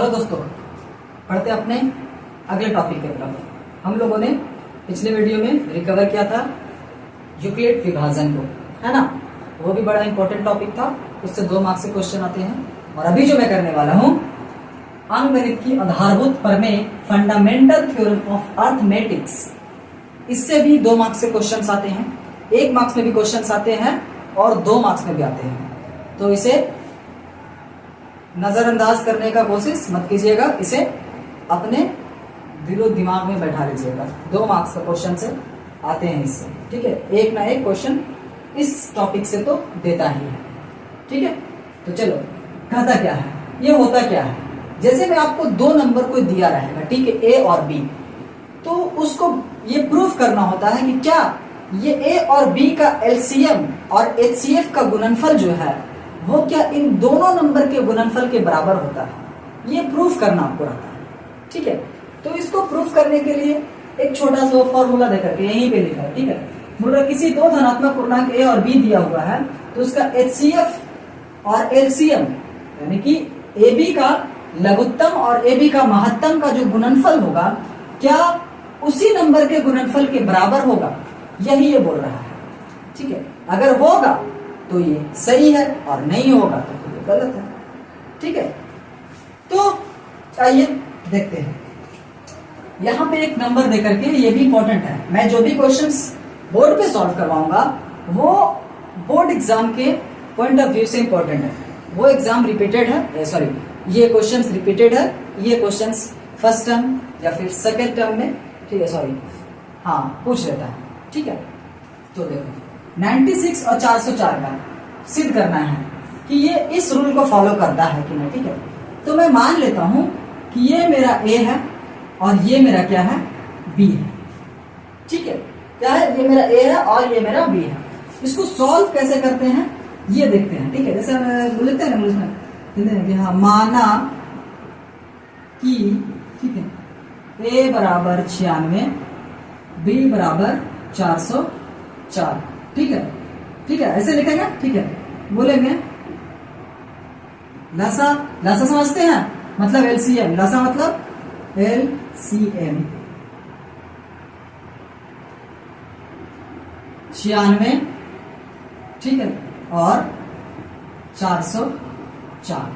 चलो दोस्तों, पढ़ते अपने अगले टॉपिक की तरफ। हम लोगों ने पिछले वीडियो में रिकवर किया था यूक्लिड विभाजन को, है ना। वो भी बड़ा इंपॉर्टेंट टॉपिक था, उससे 2 मार्क्स के क्वेश्चन आते हैं। और अभी जो मैं करने वाला हूं, अंकगणित की आधारभूत प्रमेय, फंडामेंटल थ्योरम ऑफ अर्थमेटिक्स, इससे भी 2 मार्क्स के क्वेश्चन आते हैं। 1 मार्क्स में भी क्वेश्चन आते हैं और 2 मार्क्स में भी आते हैं। तो इसे नजरअंदाज करने का कोशिश मत कीजिएगा, इसे अपने दिलो दिमाग में बैठा लीजिएगा। 2 मार्क्स का क्वेश्चन से आते हैं इससे, ठीक है। एक ना एक क्वेश्चन इस टॉपिक से तो देता ही है, ठीक है। तो चलो, कहता क्या है, ये होता क्या है। जैसे मैं आपको 2 नंबर को दिया रहेगा, ठीक है, ए और बी, तो उसको ये प्रूफ करना होता है कि क्या ये ए और बी का एलसीएम और एचसीएफ का गुणनफल जो है वो क्या इन दोनों नंबर के गुणनफल के बराबर होता है। ये प्रूफ करना आपको रहता है, ठीक है। तो इसको प्रूफ करने के लिए एक छोटा सा फॉर्मूला देकर के यहीं पे लिखा है, ठीक है। बोला किसी 2 धनात्मक पूर्णांक ए और बी दिया हुआ है, तो उसका एचसीएफ और एलसीएम यानी कि ए बी का लघुत्तम और ए बी का महत्तम का जो गुणनफल होगा, क्या उसी नंबर के गुणनफल के बराबर होगा, यही ये बोल रहा है, ठीक है। अगर होगा तो ये सही है और नहीं होगा तो फिर ये गलत है, ठीक है। तो आइए देखते हैं। यहां पे एक नंबर देकर के, ये भी इंपॉर्टेंट है। मैं जो भी क्वेश्चंस बोर्ड पे सॉल्व करवाऊंगा वो बोर्ड एग्जाम के पॉइंट ऑफ व्यू से इंपॉर्टेंट है। वो एग्जाम रिपीटेड है, सॉरी ये क्वेश्चंस रिपीटेड है, ये क्वेश्चंस फर्स्ट टर्म या फिर सेकेंड टर्म में, ठीक है, सॉरी हाँ पूछ लेता है, ठीक है। तो देखो 96 और 404 का सिद्ध करना है कि ये इस रूल को फॉलो करता है कि नहीं, ठीक है। तो मैं मान लेता हूं कि ये मेरा ए है और ये मेरा क्या है, बी है, ठीक है। क्या है, ये मेरा ए है और ये मेरा बी है। इसको सॉल्व कैसे करते हैं ये देखते हैं, ठीक है। जैसे हम लिखते हैं ना इंग्लिश में, कि हाँ माना कि, ठीक है, ए बराबर 96, बी बराबर 404, ठीक है, ठीक है, ऐसे लिखेंगे, ठीक है। बोलेंगे लसा, लसा समझते हैं, मतलब एलसीएम, लसा मतलब एलसीएम 96, ठीक है, और 404,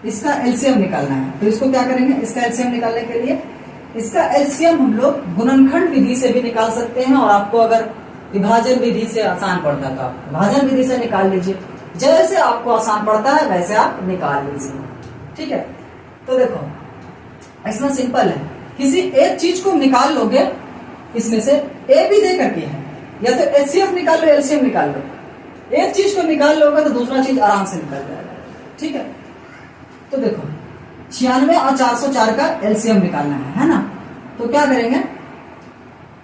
इसका एलसीएम निकालना है। तो इसको क्या करेंगे, इसका एलसीएम निकालने के लिए इसका एलसीएम हम लोग गुणनखंड विधि से भी निकाल सकते हैं, और आपको अगर विभाजन विधि से आसान पड़ता है तो आप विभाजन विधि से निकाल लीजिए। जैसे आपको आसान पड़ता है वैसे आप निकाल लीजिए, ठीक है। तो देखो इसमें सिंपल है, किसी एक चीज को निकाल लोगे, इसमें से ए भी दे करके है, या तो एचसीएफ निकाल लो, एलसीएम निकाल लो। एक चीज को निकाल लोगे तो दूसरा चीज आराम से निकल जाएगा, ठीक है। तो देखो 96 और 404 का एलसीएम निकालना है ना। तो क्या करेंगे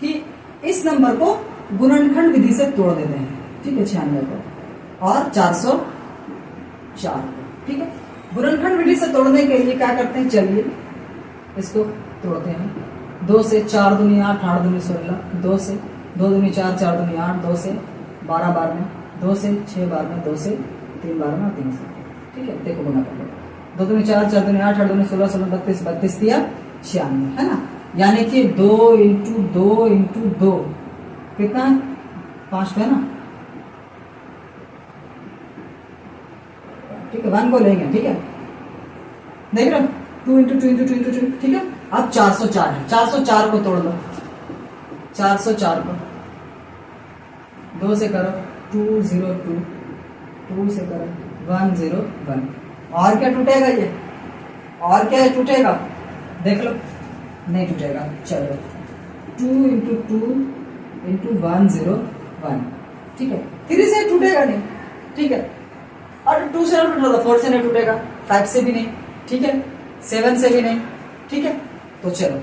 कि इस नंबर को गुणनखंड विधि से तोड़ देते हैं, ठीक है, 96 को और 404, ठीक है। गुणनखंड विधि से तोड़ने के लिए क्या करते हैं, चलिए इसको तोड़ते हैं। 2 से 4 दूनी 8, 8 दूनी 16, 2 से 2 दूनी 4, 4 दूनी 8, 2 से 12 बार में, 2 से 6 बार में, 2 से 3 बार में, 3 से, ठीक है। देखो गुना कर लो, 2 दूनी 4, 4 दूनी 8, 8 दूनी 16, 16 32, 32 दिया 96, है ना। यानी कि 2 इंटू 2 इंटू 2 कितना, 5 है ना, ठीक है। 1 को लेंगे, ठीक है, देख रहे हो, 2 इंटू 2 इंटू 2 इंटू 2, ठीक है। अब 404 है, 404 को तोड़ लो, 404 को 2 से करो 202, 2 से करो 101, और क्या टूटेगा, ये और क्या टूटेगा, देख लो, नहीं टूटेगा। चलो 2 इंटू 2 इंटू 101, ठीक है। 3 से टूटेगा नहीं, ठीक है, और 2 से नहीं टूटेगा, 4 से नहीं टूटेगा, 5 से भी नहीं, ठीक है, 7 से भी नहीं, ठीक है। तो चलो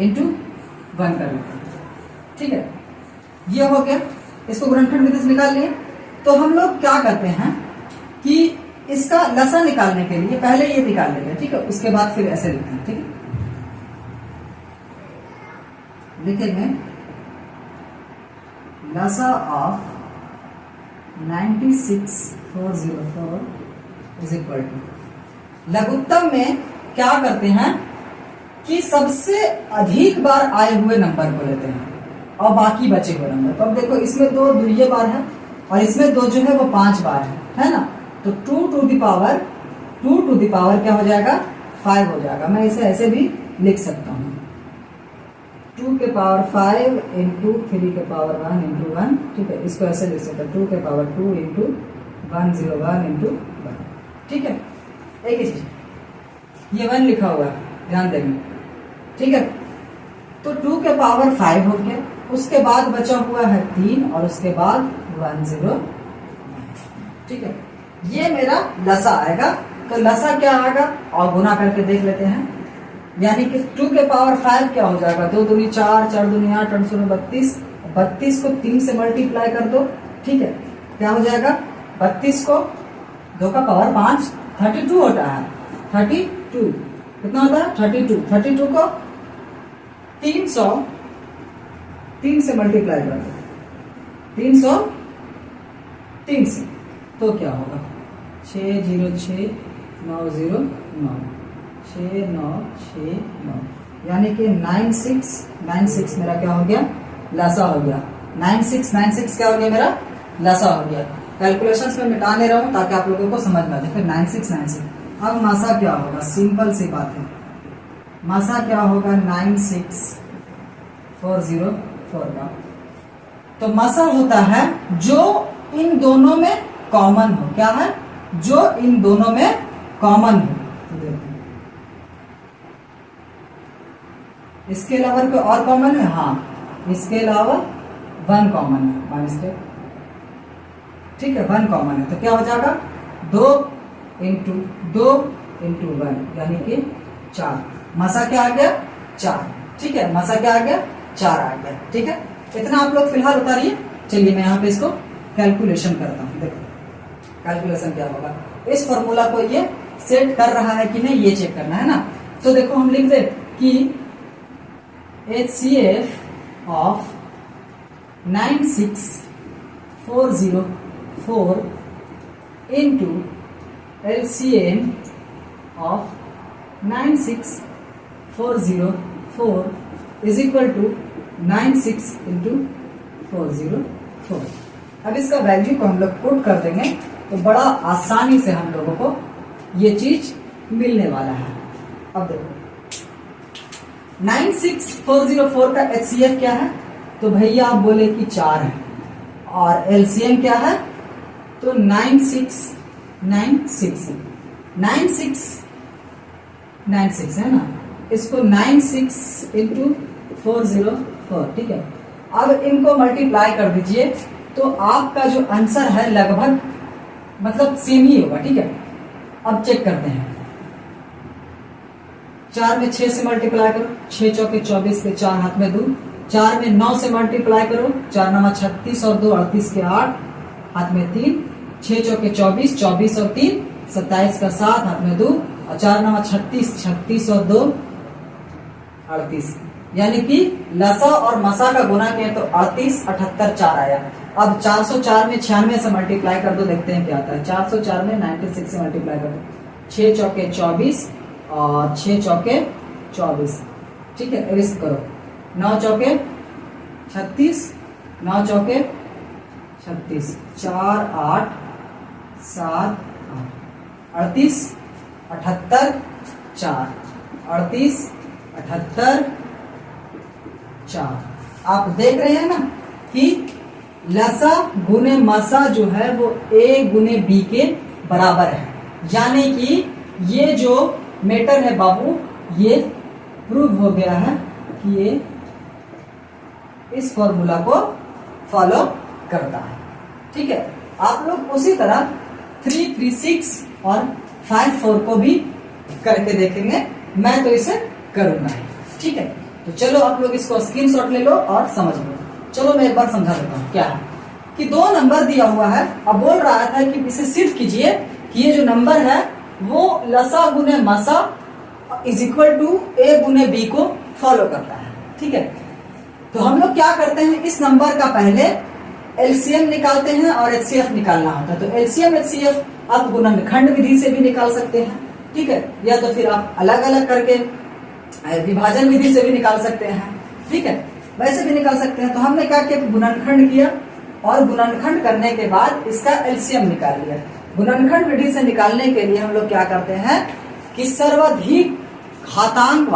इंटू 1 कर लेते हैं, ठीक है। ये हो गया, इसको गुणनखंड विधि से निकाल लिए। तो हम लोग क्या करते हैं कि इसका लसा निकालने के लिए पहले ये निकाल लेंगे, ठीक है, उसके बाद फिर ऐसे लिखते हैं, ठीक है। लिखेंगे लसा ऑफ 96,404 इज इक्वल टू, लघुत्तम में क्या करते हैं कि सबसे अधिक बार आए हुए नंबर को लेते हैं और बाकी बचे हुए नंबर। तो अब देखो इसमें 2 दुइये बार है और इसमें 2 जो है वो 5 बार है ना। तो 2 टू द पावर क्या हो जाएगा 5 हो जाएगा। मैं इसे ऐसे भी लिख सकता हूँ 2 के पावर 5 इंटू 3 के पावर 1 इंटू 1। ठीक है, इसको ऐसे लिख सकते हैं 2 के पावर 2 इंटू 101 इंटू 1। ठीक है, एक ही चीज, ये 1 लिखा हुआ है, ध्यान देंगे। ठीक है, तो 2 के पावर 5 हो गया, उसके बाद बचा हुआ है 3 और उसके बाद 10। ठीक है, ये मेरा लसा आएगा। तो लसा क्या आएगा और गुना करके देख लेते हैं। यानी कि 2 के पावर 5 क्या हो जाएगा 2 दूनी 4, 4 दूनी 8, 8 दूनी 32। 32 को 3 से मल्टीप्लाई कर दो। ठीक है, क्या हो जाएगा 32 को 2 का पावर 5 32 होता है। 32 कितना होता है 32 को 300 3 से मल्टीप्लाई कर दो 303 से, तो क्या होगा 606 909 6969, यानी कि 9696 मेरा क्या हो गया लसा हो गया। 9696 क्या हो गया मेरा लसा हो गया। कैलकुलेशंस में मिटा नहीं रहा हूं ताकि आप लोगों को समझ में आ जाए। 9696 अब मासा क्या होगा, सिंपल सी बात है, मासा क्या होगा 96404 का। तो मासा होता है जो इन दोनों में कॉमन हो। क्या है, जो इन दोनों में कॉमन हो। इसके अलावा कोई और कॉमन है? हाँ, इसके अलावा 1 कॉमन है, 1 स्टेप। ठीक है, 1 कॉमन है, तो क्या हो जाएगा 2 इंटू 1 यानी कि 4। मसा क्या आ गया 4। ठीक है, मसा क्या आ गया 4 आ गया। ठीक है, इतना आप लोग फिलहाल उतारिए। चलिए मैं यहाँ पे इसको कैलकुलेशन करता हूँ। देखो कैलकुलेशन क्या होगा, इस फॉर्मूला को ये सेट कर रहा है कि नहीं ये चेक करना है ना। तो देखो हम लिख दे कि HCF of 96404 into LCM of 96404 is equal to 96 into 404। अब इसका वैल्यू को हम लोग पुट कर देंगे तो बड़ा आसानी से हम लोगों को ये चीज मिलने वाला है। अब देखो 96404 का HCF क्या है, तो भैया आप बोले कि 4 है, और LCM क्या है तो 9696 है ना। इसको 96 इंटू 404। ठीक है, अब इनको मल्टीप्लाई कर दीजिए तो आपका जो आंसर है लगभग मतलब सेम ही होगा। ठीक है, अब चेक करते हैं। 4 में 6 से मल्टीप्लाई करो, 6 चौके 24 के 4 हाथ में 2। 4 में 9 से मल्टीप्लाई करो, 4 9 36 और 2 38 के 8 हाथ में 3। 6 चौके 24, 24 और 3 27 का 7 हाथ में 2, और 4 9 36, 36 और 2 38। यानी कि लसा और मसा का गुना किया तो 38 78 4 आया। अब 404 में 96 से मल्टीप्लाई कर दो, देखते हैं क्या आता है। 404 में 96 से मल्टीप्लाई कर दो, 6 चौके 24 और 6 चौके 24। ठीक है, रिस्क करो, 9 चौके 36, 9 चौके 36, 4 8 7 8, 38 78 4, 38 78 4। आप देख रहे हैं ना कि लसा गुने मसा जो है वो A गुने B के बराबर है। यानी कि ये जो मेटर है बाबू ये प्रूव हो गया है कि ये इस फॉर्मूला को फॉलो करता है। ठीक है, आप लोग उसी तरह 3 3 6 और 5 4 को भी करके देखेंगे। मैं तो इसे करूंगा। ठीक है, तो चलो आप लोग इसको स्क्रीनशॉट ले लो और समझ लो। चलो मैं एक बार समझा देता हूँ क्या है कि 2 नंबर दिया हुआ है। अब बोल रहा था कि इसे सिद्ध कीजिए कि ये जो नंबर है वो लसा गुने मसा इज इक्वल टू A गुने B को फॉलो करता है। ठीक है, तो हम लोग क्या करते हैं, इस नंबर का पहले LCM निकालते हैं और HCF निकालना होता है। तो LCM HCF आप गुणनखंड विधि से भी निकाल सकते हैं। ठीक है, या तो फिर आप अलग अलग करके विभाजन विधि से भी निकाल सकते हैं, ठीक है, वैसे भी निकाल सकते हैं। तो हमने क्या किया, गुणनखंड किया और गुणनखंड करने के बाद इसका एलसीएम निकाल लिया। गुणनखंड विधि से निकालने के लिए हम लोग क्या करते हैं कि सर्वाधिक घातांक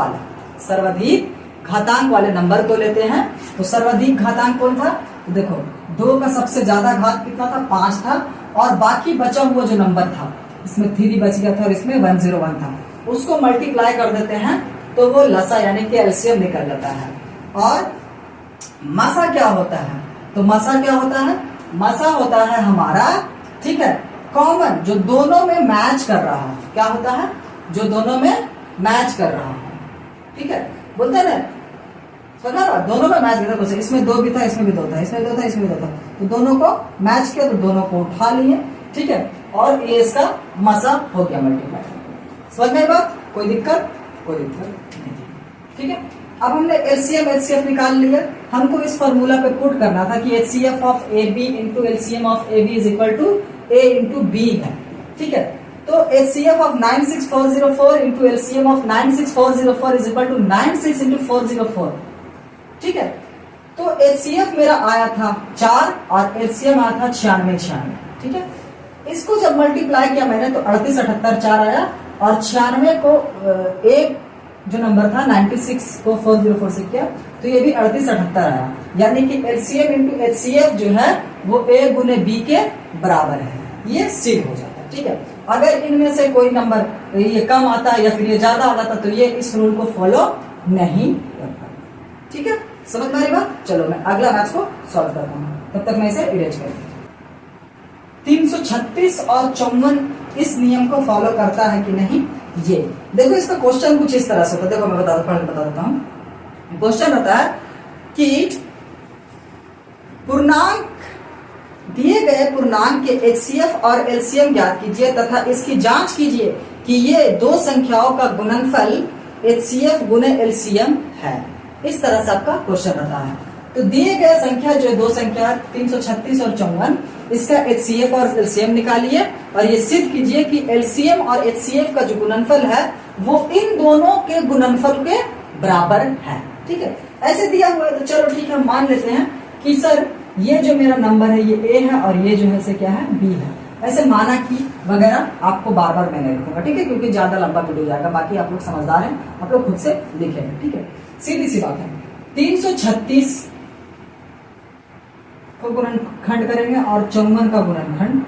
वाले नंबर को लेते हैं। तो सर्वाधिक घातांक कौन था, तो देखो 2 का सबसे ज्यादा घात कितना था, 5 था, और बाकी बचा हुआ जो नंबर था इसमें 3 बच गया था और इसमें 101 था, उसको मल्टीप्लाई कर देते हैं तो वो लसा यानी कि एलसीएम निकल जाता है। और मसा क्या होता है, तो मसा क्या होता है, मसा होता है हमारा, ठीक है, कॉमन, जो दोनों में मैच कर रहा है। क्या होता है, जो दोनों में मैच कर रहा है, ठीक है, बोलते हैं ना, समझ रहा, दोनों में मैच कर, इसमें 2 भी था, इसमें भी 2 था, इसमें 2 था, इसमें भी 2 था, तो दोनों को मैच किया तो दोनों को उठा लिए, ठीक है, और ये इसका मसा हो गया मल्टीप्लाई। समझ में बात, कोई दिक्कत नहीं, ठीक है। अब हमने एलसीएम एचसीएफ निकाल लिया, हमको इस फॉर्मूला पे पुट करना था कि HCF of A B into LCM of A B is equal to A into B है, ठीक है। तो HCF of 96404 into LCM of 96404 is equal to 96 into 404, ठीक है। तो एचसीएफ मेरा आया था 4 और एलसीएम आया था 96, ठीक है। इसको जब मल्टीप्लाई किया मैंने तो 38 78 4 आया, और 96 को एक जो नंबर था 96 को 404 से किया तो ये भी 38 78 आया, यानी कि एलसीएम इंटू एचसीएफ जो है वो ए गुने बी के बराबर है, ये सिद्ध हो जाता है, ठीक है। अगर इनमें से कोई नंबर ये कम आता है या फिर ये ज्यादा आता तो ये इस रूल को फॉलो नहीं करता, ठीक है। समझ में आ रही बात, चलो मैं अगला मैथ्स को सॉल्व करता हूँ, तब तक मैं इसे इरेज कर दूँ। 336 और 54 इस नियम को फॉलो करता है कि नहीं, ये देखो, इसका क्वेश्चन कुछ इस तरह से होता है, देखो मैं बता देता हूं। क्वेश्चन होता है कि पूर्णांक दिए गए पूर्णांक के एचसीएफ और एलसीएम ज्ञात कीजिए तथा इसकी जांच कीजिए कि ये 2 संख्याओं का गुणनफल एचसीएफ गुने एलसीएम है। इस तरह से आपका क्वेश्चन रहता है। तो दिए गए संख्या जो 2 संख्या 336 और 54, इसका एचसीएफ और एलसीएम निकालिए और ये सिद्ध कीजिए कि एलसीएम और एचसीएफ का जो गुणनफल है वो इन दोनों के गुणनफल के बराबर है, ठीक है। ऐसे दिया हुआ है तो चलो ठीक है, मान लेते हैं कि सर ये जो मेरा नंबर है ये ए है और ये जो है से क्या है, बी है। ऐसे माना कि वगैरह आपको बार बार मैं नहीं लिखूंगा, ठीक है, क्योंकि ज्यादा लंबा वीडियो जाएगा। बाकी आप लोग समझदार हैं, आप लोग खुद से लिखेंगे, ठीक है। सीधी सी बात है, 336 को गुणनखंड करेंगे और 54 का गुणनखंड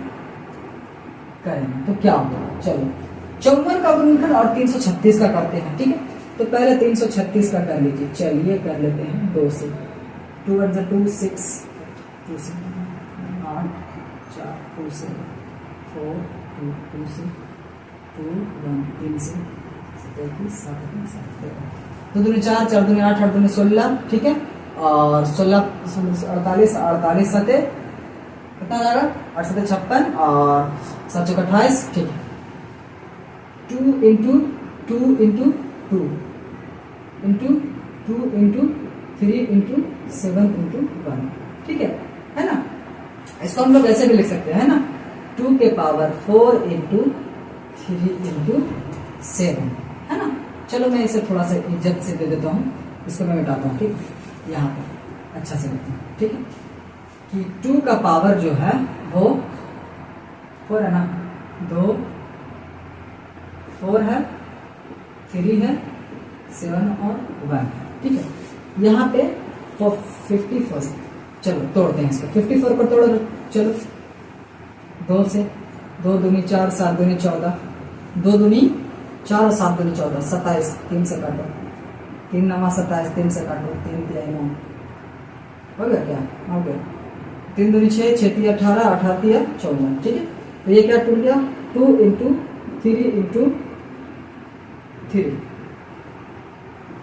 करेंगे तो क्या होगा, चलो 54 का गुणनखंड और 336 का करते हैं, ठीक है। तो पहले 336 का कर लीजिए, चलिए कर लेते हैं 2 से, 2 1 2 6, 2 से 8 4, 2 से 4 2, 2 से 2 1 3 से 37 7 7 2 2 4 4 2 8 8 2 16, ठीक है। और 16 48 48 सते कितना जाएगा, 8 सते 56 और 7 चौक 28, ठीक है। 2 into 2 into 2 into 2 into 3 into 7 into 1, ठीक है ना। इसको हम लोग ऐसे भी लिख सकते हैं ना, 2 के पावर 4 इंटू 3 इंटू 7, है ना। चलो मैं इसे थोड़ा सा इज्जत से दे देता हूँ, इसको मैं मिटाता हूँ, ठीक, यहाँ पर अच्छा से लिखते हैं, ठीक है, कि 2 का पावर जो है वो 4 है ना, 2 4 है, 3 है, 7 और 1, ठीक है। यहाँ पे 54, चलो तोड़ते हैं इसको, 54 को तोड़ो, चलो 2 से 2 दूनी 4 7 दूनी 14, 2 दूनी 4 और 7 दूनी 14, 27, 3 से काटो, 3 9 27, 3 से काटो, 3 3 9, हो गया क्या, हो गया, 3 दूनी 6 6 3 18 18 3 14, ठीक है। तो ये क्या टूट गया, 2 इंटू 3 इंटू 3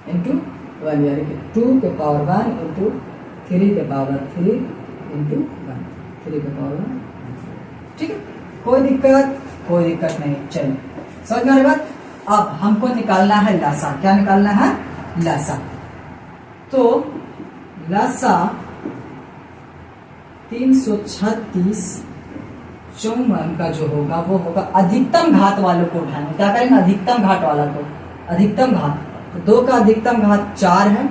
इंटू 1, यानी कि 2 के पावर 1 इंटू 3 के पावर 3 इंटू 1, 3 के पावर 1, ठीक है। कोई दिक्कत नहीं, चलो समझ में आ रही बात। अब हमको निकालना है लसा, क्या निकालना है, लसा। तो लसा 336 54 का जो होगा वो होगा अधिकतम घात वालों को उठाएंगे। क्या करेंगे? अधिकतम घात वाला को, अधिकतम घात। तो 2 का अधिकतम घात 4 है,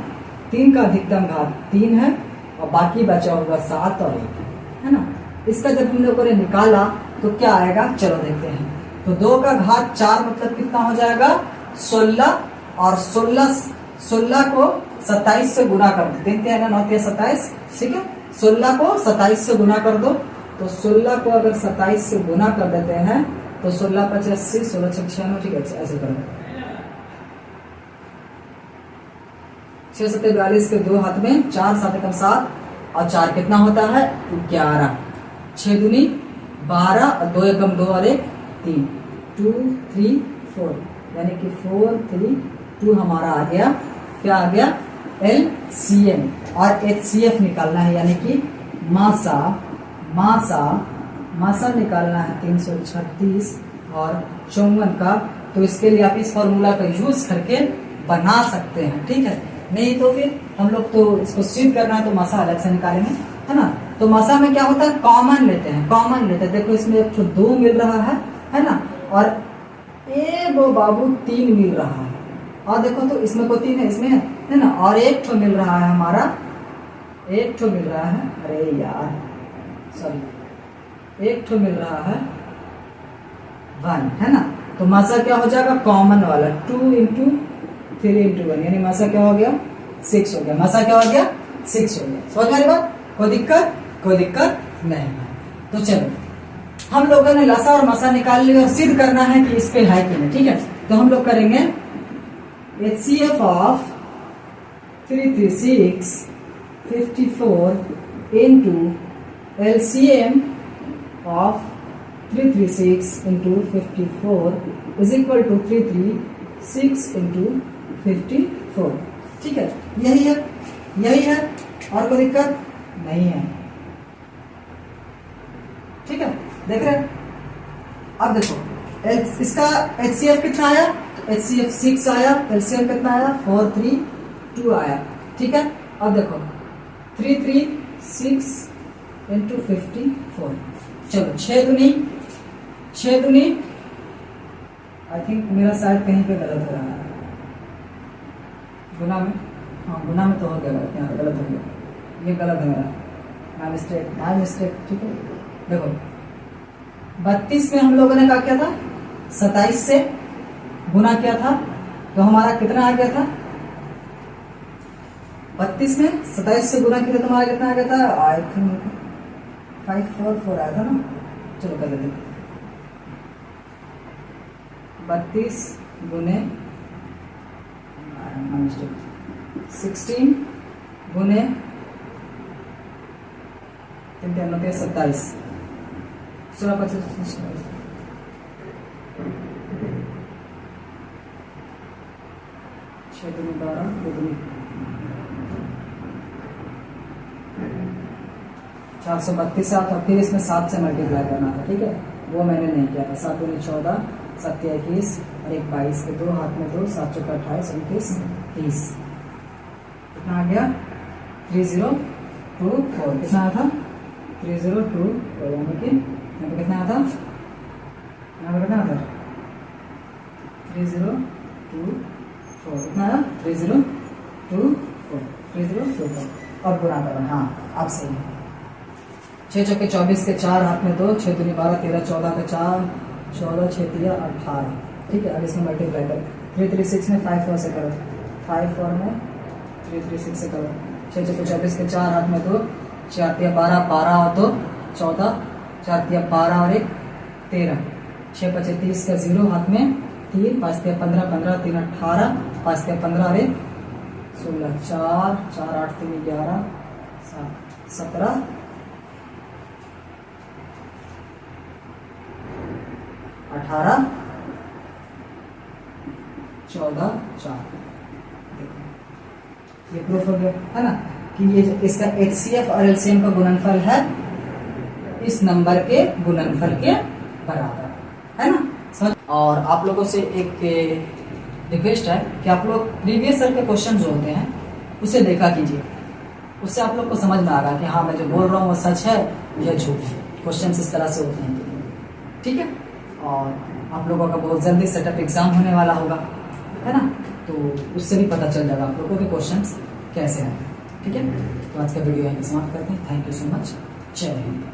3 का अधिकतम घात 3 है, और बाकी बचा होगा 7 और 1 है ना। इसका जब हम लोगों ने निकाला तो क्या आएगा, चलो देखते हैं। तो 2 का घात 4 मतलब कितना हो जाएगा? 16, और 16 को 27 से गुना कर दो। 3 3 9 3 27, ठीक है। 16 को 27 से गुना कर दो। तो 16 को अगर 27 से गुना कर देते हैं तो 16 5 80, 16 6 96, ठीक है। ऐसे करो, 6 7 42 के 2 हाथ में, 4 7 एकम 7, और 4 कितना होता है? 11। 6 दूनी 12, और 2 एकम 2 और 1 3, 2 3 4, यानी कि 4 3 2 हमारा आ गया। क्या आ गया? LCM। और HCF निकालना है, यानी कि मासा निकालना है 336 और 54 का। तो इसके लिए आप इस फॉर्मूला का यूज करके बना सकते हैं, ठीक है। नहीं तो फिर हम लोग तो इसको सिद्ध करना है तो मासा अलग से निकालेंगे, है ना। तो मासा में क्या होता है? कॉमन लेते हैं। देखो इसमें एक तो 2 मिल रहा है ना, और वो बाबू 3 मिल रहा है, और देखो तो इसमें को 3 है, इसमें है ना, और 1 ठो मिल रहा है हमारा, 1 ठो मिल रहा है, अरे यार सॉरी, 1 ठो मिल रहा है 1, है ना। तो मासा क्या हो जाएगा? कॉमन वाला 2 × 3 × 1, यानी मासा क्या हो गया? 6 हो गया। मासा क्या हो गया? 6 हो गया। समझ में आ रही बात? कोई दिक्कत नहीं है। तो चलो, हम लोगों ने लसा और मसा निकाल लिया, और सिद्ध करना है कि इस पे है कि नहीं, ठीक है। तो हम लोग करेंगे HCF of 336 54 into LCM of 336 into 54 is equal to 336 into 54, ठीक है। यही है, और कोई दिक्कत नहीं है, ठीक है। देख रहे हैं? अब देखो इसका HCF कितना आया? तो HCF 6 आया। LCM कितना आया? 4 3 2 आया, ठीक है। अब देखो 336 into 54, चलो 6 दूनी, आई थिंक मेरा शायद कहीं पे गलत हो रहा है, गुना में, हाँ गुना में तो हो गया गलत, यहाँ पे गलत हो गया, ये गलत है मेरा, माय मिस्टेक, ठीक है। देखो 32 में हम लोगों ने क्या किया था? 27 से गुना किया था, तो हमारा कितना आ गया था? 32 में 27 से गुना किया तो हमारा कितना आ गया था? आई थिंक 544 आया था ना। चलो कर देते, 32 गुने 16 गुने 27, 16 25 6 दूनी 12 2 दूनी 432 साथ, और फिर इसमें 7 से मल्टीप्लाई करना था, ठीक है। वो मैंने नहीं किया था। 7 दूनी 14, 7 21 और 1 22 के 2 हाथ में 2, 7 चौका 28 29 30, कितना आ गया? 3024, कितना आया था? 3024, यानी कि यहाँ पे कितना आया था? यहाँ पे कितना आया था? 3024, कितना आया? 3024। अब गुना करो, हाँ अब सही है। 6 चौके 24 के 4 हाथ में 2, 6 दूनी 12 13 14 के 4, 14 6 3 18, ठीक है। अब इसमें मल्टीप्लाई करो, 336 में 5 4 से करो, 5 4 में 336 से करो, 6 चौके 24 के 4 हाथ में 2, 4 3 12 12 और 2 14, 4 3 12 और 1 13, 6 5 30 का 0 हाथ में 3, 5 3 15 15 3 18, 5 3 15 और 1 16, 4 4 8 3 11 7 17 18 14 4, ये प्रूफ हो गया, है ना, कि ये इसका HCF और LCM का गुणनफल है इस नंबर के गुणनफल के बराबर, है ना। और आप लोगों से एक रिक्वेस्ट है कि आप लोग प्रीवियस ईयर के क्वेश्चन जो होते हैं उसे देखा कीजिए, उससे आप लोग को समझ में आएगा कि हाँ मैं जो बोल रहा हूँ वो सच है या झूठ है। क्वेश्चन इस तरह से होते हैं, ठीक है। और आप लोगों का बहुत जल्दी सेटअप एग्जाम होने वाला होगा, है ना, तो उससे भी पता चल जाएगा आप लोगों के क्वेश्चंस कैसे आए। ठीक है, तो आज का वीडियो यहीं समाप्त करते हैं। Thank you so much. जय हिंद।